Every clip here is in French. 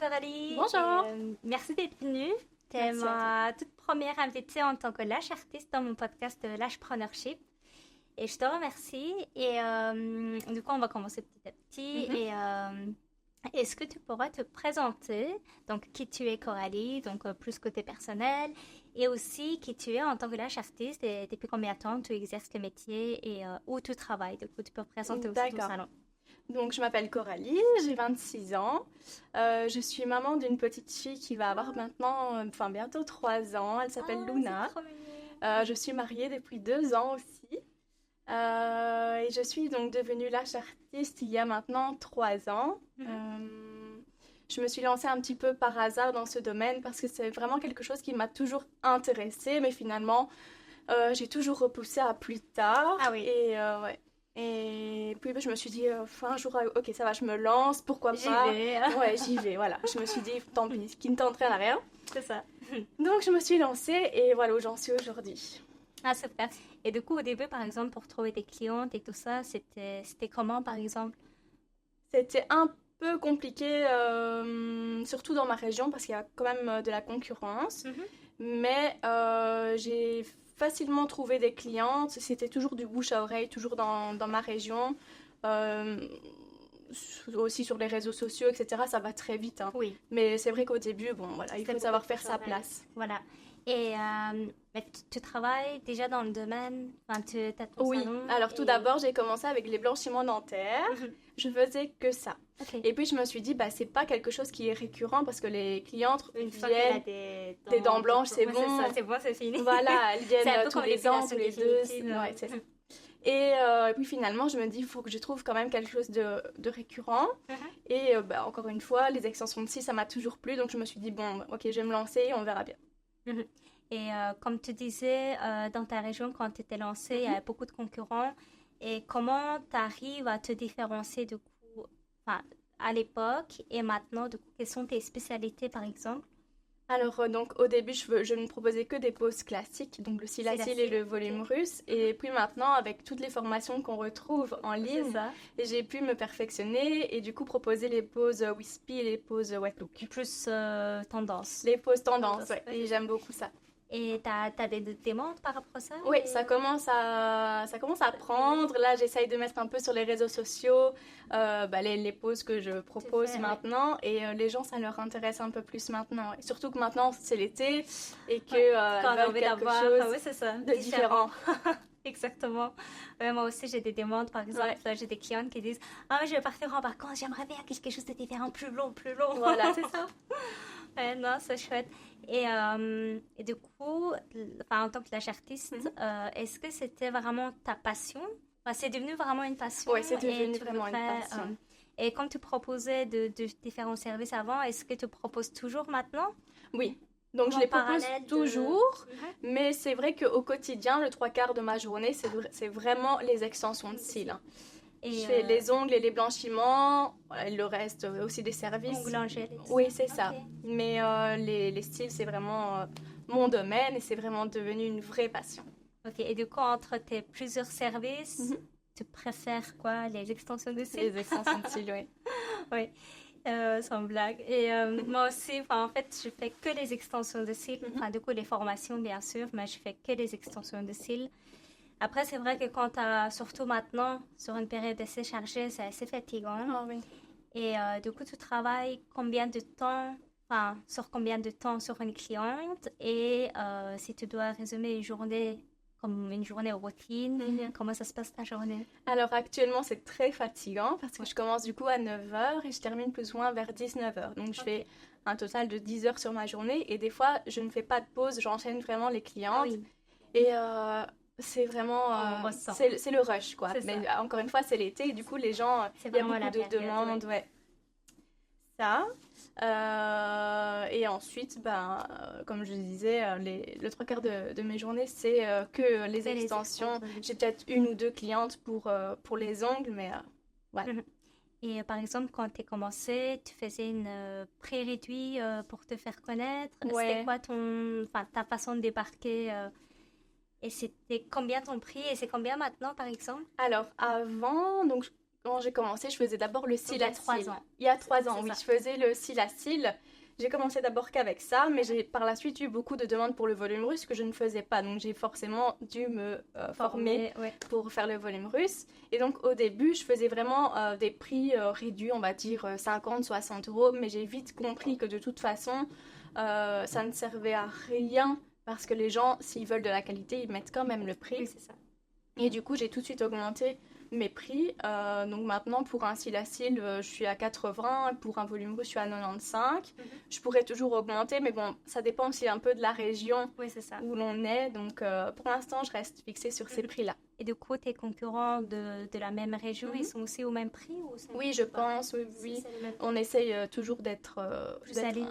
Coralie. Bonjour. Merci d'être venue. Tu es ma toute première invitée en tant que lash artiste dans mon podcast Lashpreneurship. Et je te remercie. Et du coup, on va commencer petit à petit. Et est-ce que tu pourrais te présenter, donc qui tu es Coralie, donc plus côté personnel, et aussi qui tu es en tant que lash artiste et depuis combien de temps tu exerces le métier et où tu travailles. Du coup, tu peux présenter aussi ton salon. Donc, je m'appelle Coralie, j'ai 26 ans. Je suis maman d'une petite fille qui va avoir maintenant, bientôt 3 ans. Elle s'appelle Luna. Je suis mariée depuis 2 ans aussi. Et je suis donc devenue lash artiste il y a maintenant 3 ans. Je me suis lancée un petit peu par hasard dans ce domaine parce que c'est vraiment quelque chose qui m'a toujours intéressée, mais finalement, j'ai toujours repoussé à plus tard. Ah oui. Et puis je me suis dit, un jour, ok, ça va, je me lance, pourquoi pas. J'y vais. Ouais, j'y vais, voilà. Je me suis dit, tant pis, qui ne tenterait à rien. C'est ça. Donc je me suis lancée et voilà où j'en suis aujourd'hui. Ah, super. Et du coup, au début, par exemple, pour trouver des clientes et tout ça, c'était comment, par exemple? C'était un peu compliqué, surtout dans ma région, parce qu'il y a quand même de la concurrence. Mais j'ai facilement trouvé des clientes. C'était toujours du bouche à oreille, toujours dans ma région. Aussi sur les réseaux sociaux, etc. Ça va très vite. Hein. Oui. Mais c'est vrai qu'au début, bon, voilà, il faut savoir faire sa place. Voilà. Et tu travailles déjà dans le domaine, tu as ton salon. Alors tout d'abord, j'ai commencé avec les blanchiments dentaires. Je faisais que ça. Okay. Et puis je me suis dit, c'est pas quelque chose qui est récurrent parce que les clientes viennent des dents blanches, c'est bon. C'est bon, c'est fini. Voilà, elles viennent tous les ans, tous les 2. Ouais, c'est ça. Et puis finalement, je me dis, il faut que je trouve quand même quelque chose de récurrent. Et encore une fois, les extensions de cils, ça m'a toujours plu. Donc je me suis dit, bon, ok, je vais me lancer et on verra bien. Et comme tu disais, dans ta région, quand tu étais lancée, il y avait beaucoup de concurrents. Et comment tu arrives à te différencier du coup, à l'époque et maintenant, du coup, quelles sont tes spécialités par exemple? Alors, donc, au début, je ne proposais que des poses classiques, donc le cils à cils et le volume russe. Et puis maintenant, avec toutes les formations qu'on retrouve en ligne, j'ai pu me perfectionner et du coup proposer les poses wispy et les poses wet look. Plus tendance. Les poses tendance, ouais. Et j'aime beaucoup ça. Et t'as des demandes par rapport à ça? Oui, ça commence à prendre. Là, j'essaye de mettre un peu sur les réseaux sociaux les poses que je propose maintenant. Et les gens, ça leur intéresse un peu plus maintenant. Et surtout que maintenant, c'est l'été et que quand on a envie d'avoir de différent. Exactement. Moi aussi, j'ai des demandes. Par exemple, j'ai des clientes qui disent « Ah, je vais partir en vacances, j'aimerais bien quelque chose de différent, plus long. » Voilà, c'est ça. Non, c'est chouette. Et du coup, en tant que lash artiste, est-ce que c'était vraiment ta passion? C'est devenu vraiment une passion? Oui, c'est devenu vraiment une passion. Et quand tu proposais de différents services avant, est-ce que tu proposes toujours maintenant? Oui. Donc, je les propose toujours, mais c'est vrai qu'au quotidien, le 3/4 de ma journée, c'est vraiment les extensions de cils. Hein. Et je fais les ongles et les blanchiments, le reste aussi des services. Ongles en gel. Oui, c'est ça. Mais les styles, c'est vraiment mon domaine et c'est vraiment devenu une vraie passion. Ok, et du coup, entre tes plusieurs services, tu préfères quoi? Les extensions de cils? Les extensions de cils, oui. Oui. Sans blague. Et moi aussi, en fait, je fais que les extensions de cils. Du coup, les formations, bien sûr, mais je fais que les extensions de cils. Après, c'est vrai que quand tu as, surtout maintenant, sur une période assez chargée, c'est assez fatigant. Ah oui. Et du coup, tu travailles sur combien de temps sur une cliente? Et si tu dois résumer une journée comme une journée routine, comment ça se passe ta journée? Alors actuellement, c'est très fatigant parce que je commence du coup à 9h et je termine plus ou moins vers 19h. Donc je fais un total de 10 heures sur ma journée et des fois, je ne fais pas de pause, j'enchaîne vraiment les clientes. Oui. Et c'est vraiment... c'est le rush, quoi. Mais encore une fois, c'est l'été et du coup, les gens... Il y a beaucoup de demandes, Ça. Et ensuite, comme je disais, le 3/4 de mes journées, c'est que les extensions. J'ai peut-être 1 ou 2 clientes pour les ongles, mais voilà. Et par exemple, quand tu as commencé, tu faisais une pré-réduit pour te faire connaître. C'était quoi ta façon de débarquer et c'était combien ton prix et c'est combien maintenant, par exemple? Alors, avant, donc Quand j'ai commencé, je faisais d'abord le cil à cils. Il y a 3 ans. Il y a 3 ans, oui. Ça. Je faisais le cil à cils. J'ai commencé d'abord qu'avec ça, mais j'ai par la suite eu beaucoup de demandes pour le volume russe que je ne faisais pas. Donc j'ai forcément dû me former pour faire le volume russe. Et donc au début, je faisais vraiment des prix réduits, on va dire 50, 60 euros. Mais j'ai vite compris que de toute façon, ça ne servait à rien parce que les gens, s'ils veulent de la qualité, ils mettent quand même le prix. Oui, c'est ça. Et du coup, j'ai tout de suite augmenté mes prix. Donc maintenant, pour un cil à cils, je suis à 80. Pour un volume russe, je suis à 95. Je pourrais toujours augmenter, mais bon, ça dépend aussi un peu de la région où l'on est. Donc pour l'instant, je reste fixée sur ces prix-là. Et du coup, tes concurrents de la même région, ils sont aussi au même prix Oui, je pense, oui. On essaye toujours d'être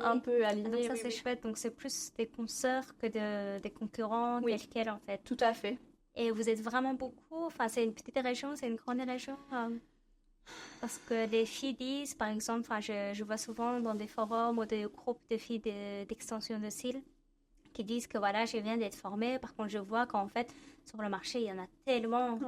un peu alignés. Donc ça, c'est chouette. Donc c'est plus des consoeurs que des concurrents tels quels, en fait. Tout à fait. Et vous êtes vraiment beaucoup, enfin c'est une petite région, c'est une grande région, parce que les filles disent, par exemple, je vois souvent dans des forums ou des groupes de filles d'extension de cils qui disent que voilà, je viens d'être formée, par contre je vois qu'en fait sur le marché il y en a tellement,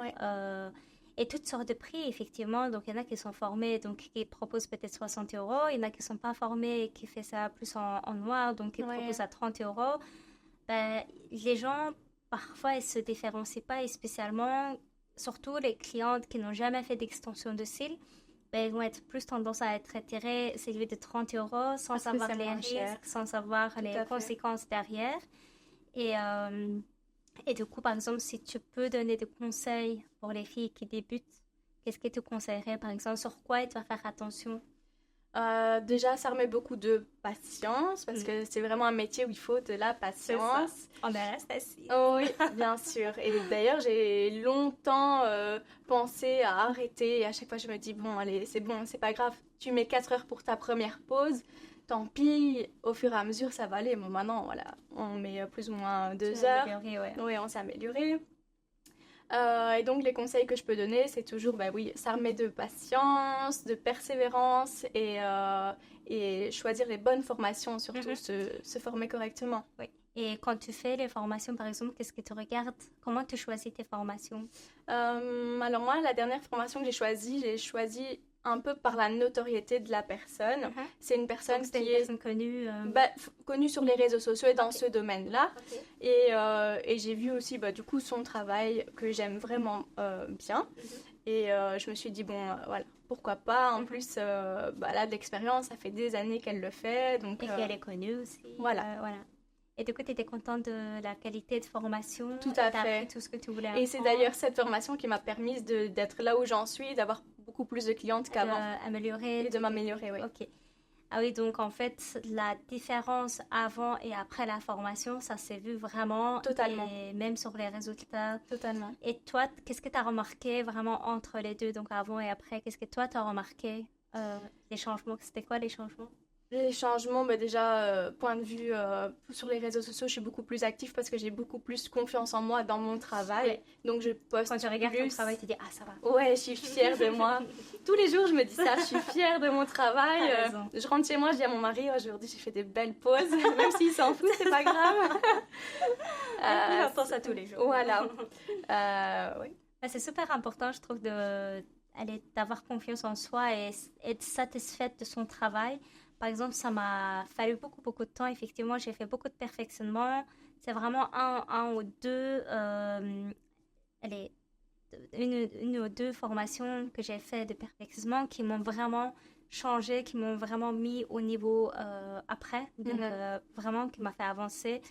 et toutes sortes de prix effectivement, donc il y en a qui sont formés, donc qui proposent peut-être 60 euros, il y en a qui ne sont pas formés et qui font ça plus en noir, donc qui proposent à 30 euros. Ben, les gens... Parfois, elles ne se différencient pas et spécialement, surtout les clientes qui n'ont jamais fait d'extension de cils, ben, elles vont être plus tendance à être attirées, c'est de 30 euros sans savoir les risques, sans savoir les conséquences derrière. Et du coup, par exemple, si tu peux donner des conseils pour les filles qui débutent, qu'est-ce que tu conseillerais, par exemple, sur quoi elles doivent faire attention? Déjà, ça remet beaucoup de patience parce que c'est vraiment un métier où il faut de la patience. En Anastasie. Oh, oui, bien sûr. Et d'ailleurs, j'ai longtemps pensé à arrêter. Et à chaque fois, je me dis, bon, allez, c'est bon, c'est pas grave. Tu mets 4 heures pour ta première pause. Tant pis, au fur et à mesure, ça va aller. Bon, maintenant, voilà, on met plus ou moins 2 heures. Oui, on s'est amélioré. Et donc les conseils que je peux donner, c'est toujours, ça remet de patience, de persévérance et choisir les bonnes formations, surtout se former correctement. Oui. Et quand tu fais les formations, par exemple, qu'est-ce que tu regardes? Comment tu choisis tes formations? Alors moi, la dernière formation que j'ai choisie un peu par la notoriété de la personne. C'est une personne qui est connue, connue sur les réseaux sociaux et dans ce domaine-là. Et j'ai vu aussi du coup son travail que j'aime vraiment bien. Et je me suis dit, bon, voilà, pourquoi pas. En plus, là, de l'expérience, ça fait des années qu'elle le fait. Donc, et qu'elle est connue aussi. Voilà. Et du coup, tu étais contente de la qualité de formation? Tout à fait. Tout ce que tu voulais apprendre. Et c'est d'ailleurs cette formation qui m'a permis d'être là où j'en suis, d'avoir beaucoup plus de clientes qu'avant. Améliorer. Et de m'améliorer, oui. Ok. Ah oui, donc en fait, la différence avant et après la formation, ça s'est vu vraiment. Totalement. Et même sur les résultats. Totalement. Et toi, qu'est-ce que tu as remarqué vraiment entre les deux, donc avant et après? Qu'est-ce que toi, tu as remarqué les changements? C'était quoi les changements? Les changements, déjà, point de vue sur les réseaux sociaux, je suis beaucoup plus active parce que j'ai beaucoup plus confiance en moi dans mon travail. Ouais. Donc, je poste Quand tu regardes ton travail, tu dis « Ah, ça va ». Ouais, je suis fière de moi. Tous les jours, je me dis ça, je suis fière de mon travail. Je rentre chez moi, je dis à mon mari « Aujourd'hui, j'ai fait des belles pauses. » Même s'il s'en fout, c'est pas grave. On pense ça tous les jours. Voilà. Oui. C'est super important, je trouve, d'avoir confiance en soi et être satisfaite de son travail. Par exemple, ça m'a fallu beaucoup, beaucoup de temps. Effectivement, j'ai fait beaucoup de perfectionnement. C'est vraiment un ou deux, une ou deux formations que j'ai fait de perfectionnement qui m'ont vraiment changé, qui m'ont vraiment mis au niveau après. Donc, vraiment, qui m'a fait avancer.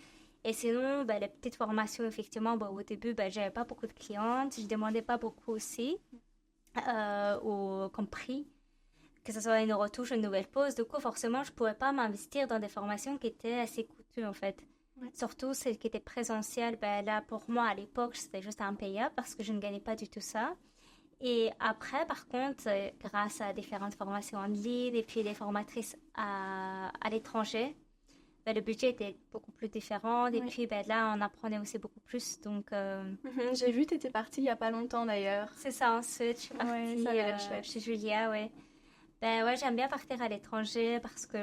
Et sinon, les petites formations, effectivement, au début, j'avais pas beaucoup de clientes. Je demandais pas beaucoup aussi comme prix. Que ce soit une retouche, une nouvelle pose. Du coup, forcément, je ne pouvais pas m'investir dans des formations qui étaient assez coûteuses, en fait. Ouais. Surtout celles qui étaient présentielles. Là, pour moi, à l'époque, c'était juste impayable parce que je ne gagnais pas du tout ça. Et après, par contre, grâce à différentes formations en ligne et puis des formatrices à l'étranger, le budget était beaucoup plus différent. Et puis là, on apprenait aussi beaucoup plus. Donc, j'ai vu, tu étais partie il n'y a pas longtemps d'ailleurs. C'est ça, ensuite, je suis partie ça a l'air chouette. Chez Julia, ouais. J'aime bien partir à l'étranger parce que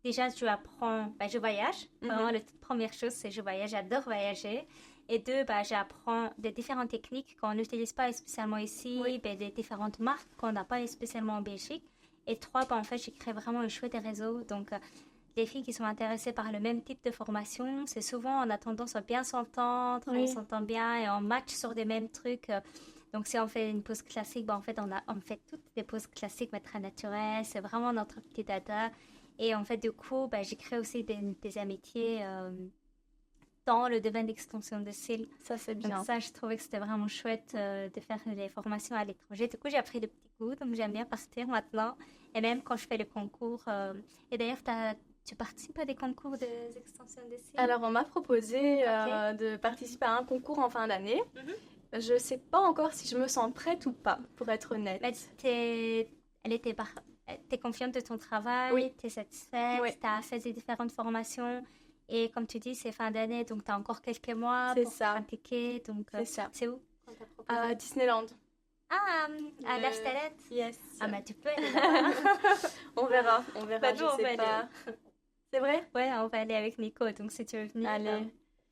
déjà, je apprends, je voyage. Vraiment, la toute première chose, c'est je voyage, j'adore voyager. Et 2, j'apprends des différentes techniques qu'on n'utilise pas spécialement ici, des différentes marques qu'on n'a pas spécialement en Belgique. Et 3, en fait, j'ai créé vraiment un chouette réseau. Donc, les filles qui sont intéressées par le même type de formation, c'est souvent, on a tendance à bien s'entendre, on s'entend bien et on match sur des mêmes trucs. Donc, si on fait une pause classique, en fait, on fait toutes des pauses classiques, mais très naturelles. C'est vraiment notre petit dada. Et en fait, du coup, j'ai créé aussi des amitiés dans le domaine d'extension de cils. Ça, c'est bien. Donc ça, je trouvais que c'était vraiment chouette de faire des formations à l'étranger. Du coup, j'ai appris le petit goût, donc j'aime bien partir maintenant. Et même quand je fais le concours. Et d'ailleurs, tu participes à des concours d'extension de cils? Alors, on m'a proposé de participer à un concours en fin d'année. Je ne sais pas encore si je me sens prête ou pas, pour être honnête. Mais t'es confiante de ton travail, t'es satisfaite, t'as fait des différentes formations. Et comme tu dis, c'est fin d'année, donc tu as encore quelques mois pour pratiquer. Donc, c'est ça. C'est où? À Disneyland. Ah, à l'Arstelet? Yes. Ah, mais tu peux aller là. On verra, je sais pas. C'est vrai? Ouais, on va aller avec Nico, donc si tu veux venir,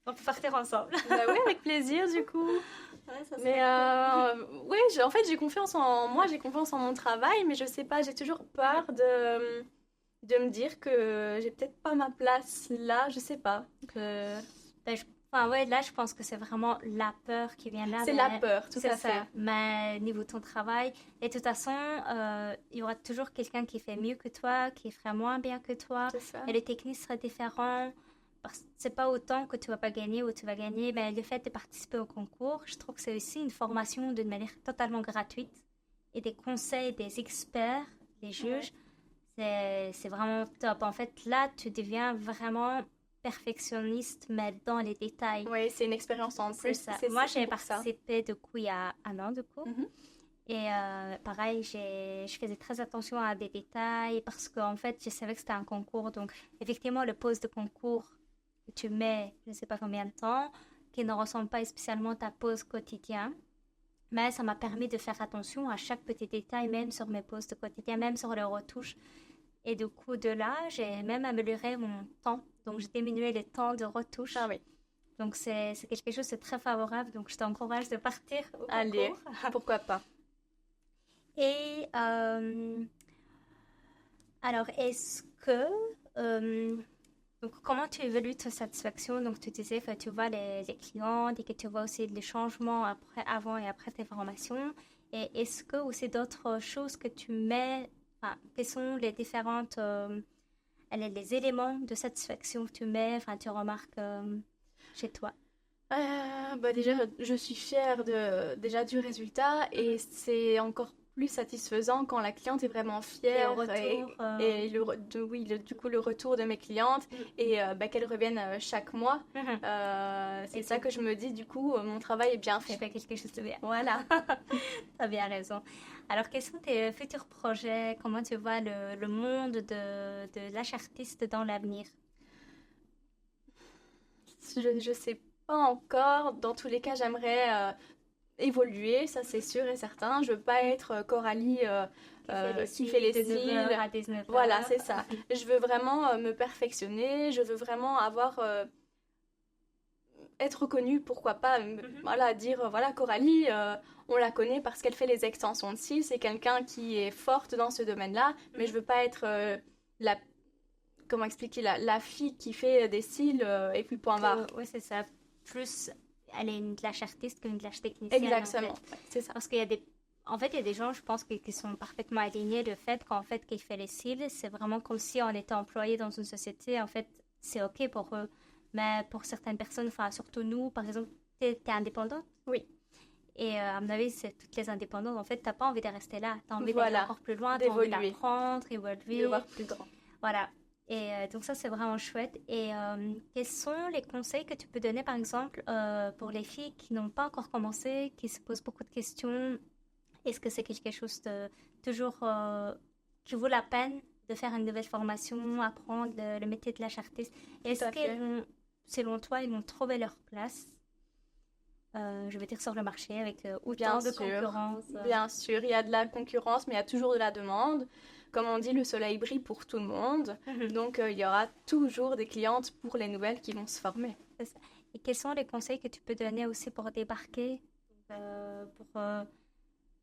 on peut partir ensemble. Oui, avec plaisir du coup. Ouais, ça mais en fait, j'ai confiance en moi, j'ai confiance en mon travail, mais je sais pas, j'ai toujours peur de me dire que j'ai peut-être pas ma place là, je sais pas. Là, je pense que c'est vraiment la peur qui vient là. C'est la peur, tout à fait. Mais niveau de ton travail, et de toute façon, il y aura toujours quelqu'un qui fait mieux que toi, qui ferait moins bien que toi. C'est ça. Et les techniques seraient différentes. C'est pas autant que tu vas pas gagner ou tu vas gagner. Mais le fait de participer au concours, je trouve que c'est aussi une formation d'une manière totalement gratuite. Et des conseils des experts, des juges. C'est vraiment top. En fait, là, tu deviens vraiment perfectionniste, mais dans les détails. Oui, c'est une expérience en plus. Moi, j'ai participé du coup il y a un an, du coup. Et pareil, je faisais très attention à des détails parce qu'en fait, je savais que c'était un concours. Donc, effectivement, le pose de concours, tu mets, je ne sais pas combien de temps, qui ne ressemble pas spécialement à ta pose quotidienne. Mais ça m'a permis de faire attention à chaque petit détail, même sur mes poses de quotidien, même sur les retouches. Et du coup, de là, j'ai même amélioré mon temps. Donc, j'ai diminué le temps de retouche. Ah oui. Donc, c'est quelque chose de très favorable. Donc, je t'encourage de partir au concours. Allez, pourquoi pas. Et alors, est-ce que... donc, comment tu évalues ta satisfaction? Donc, tu disais que tu vois les clients et que tu vois aussi les changements avant et après tes formations. Et est-ce que aussi d'autres choses que tu mets... quels sont les différentes les éléments de satisfaction que tu mets, tu remarques chez toi? Déjà, je suis fière déjà du résultat et c'est encore plus satisfaisant quand la cliente est vraiment fière et du coup le retour de mes clientes et qu'elles reviennent chaque mois. C'est ça que je me dis, du coup, mon travail est bien fait. Je fais quelque chose de bien. Voilà, tu as bien raison. Alors, quels sont tes futurs projets? Comment tu vois le monde de l'âge artiste dans l'avenir? Je sais pas encore. Dans tous les cas, j'aimerais évoluer, ça c'est sûr et certain. Je veux pas être Coralie qui fait les cils à 19h. Voilà, c'est ça. Je veux vraiment me perfectionner. Je veux vraiment être reconnue, pourquoi pas. Voilà, dire voilà, Coralie, on la connaît parce qu'elle fait les extensions de cils. C'est quelqu'un qui est forte dans ce domaine-là, mais je veux pas être comment expliquer, la fille qui fait des cils et puis point barre. Oui, c'est ça. Plus, elle est une lâche artiste qu'une lâche technicienne. Exactement, en fait. C'est ça. Parce qu'il y a il y a des gens, je pense, qui sont parfaitement alignés. Le fait qu'en fait, qu'ils font les cils, c'est vraiment comme si on était employé dans une société. En fait, c'est OK pour eux. Mais pour certaines personnes, surtout nous, par exemple, t'es indépendante? Oui. Et à mon avis, c'est toutes les indépendantes. En fait, t'as pas envie de rester là. T'as envie d'aller encore plus loin, t'as envie d'apprendre, évoluer. De voir plus grand. Voilà. Et donc ça, c'est vraiment chouette. Et quels sont les conseils que tu peux donner, par exemple, pour les filles qui n'ont pas encore commencé, qui se posent beaucoup de questions? Est-ce que c'est quelque chose de toujours qui vaut la peine de faire une nouvelle formation, apprendre le métier de lâche artiste? Est-ce que, selon toi, ils vont trouver leur place? Je veux dire sur le marché avec autant de concurrence. Bien sûr, il y a de la concurrence, mais il y a toujours de la demande. Comme on dit, le soleil brille pour tout le monde. Donc, il y aura toujours des clientes pour les nouvelles qui vont se former. Et quels sont les conseils que tu peux donner aussi pour débarquer, pour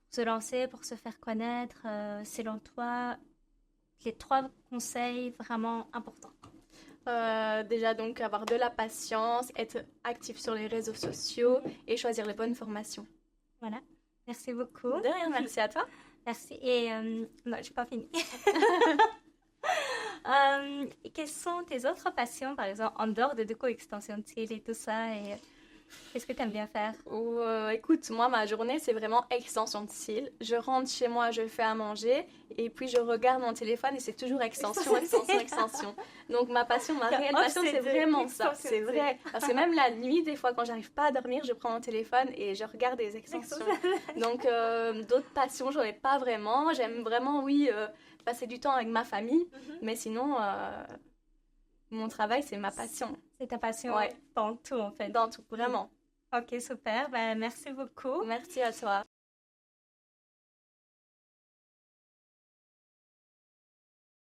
se lancer, pour se faire connaître, selon toi, les 3 conseils vraiment importants? Déjà, donc, avoir de la patience, être actif sur les réseaux sociaux et choisir les bonnes formations. Voilà. Merci beaucoup. De rien, merci à toi. Merci. Et non, je n'ai pas fini. Quelles sont tes autres passions, par exemple, en dehors de extension de cils et tout ça, et qu'est-ce que tu aimes bien faire? Écoute, moi, ma journée, c'est vraiment extension de cils. Je rentre chez moi, je fais à manger, et puis je regarde mon téléphone, et c'est toujours extension, extension, extension. Donc, ma réelle passion, c'est vraiment ça. C'est vrai. Parce que même la nuit, des fois, quand j'arrive pas à dormir, je prends mon téléphone et je regarde des extensions. Donc, d'autres passions, j'en ai pas vraiment. J'aime vraiment, oui, passer du temps avec ma famille, mais sinon, mon travail, c'est ma passion. C'est ta passion ouais. Dans tout, en fait. Dans tout, vraiment. Ok, super. Ben, merci beaucoup. Merci à toi.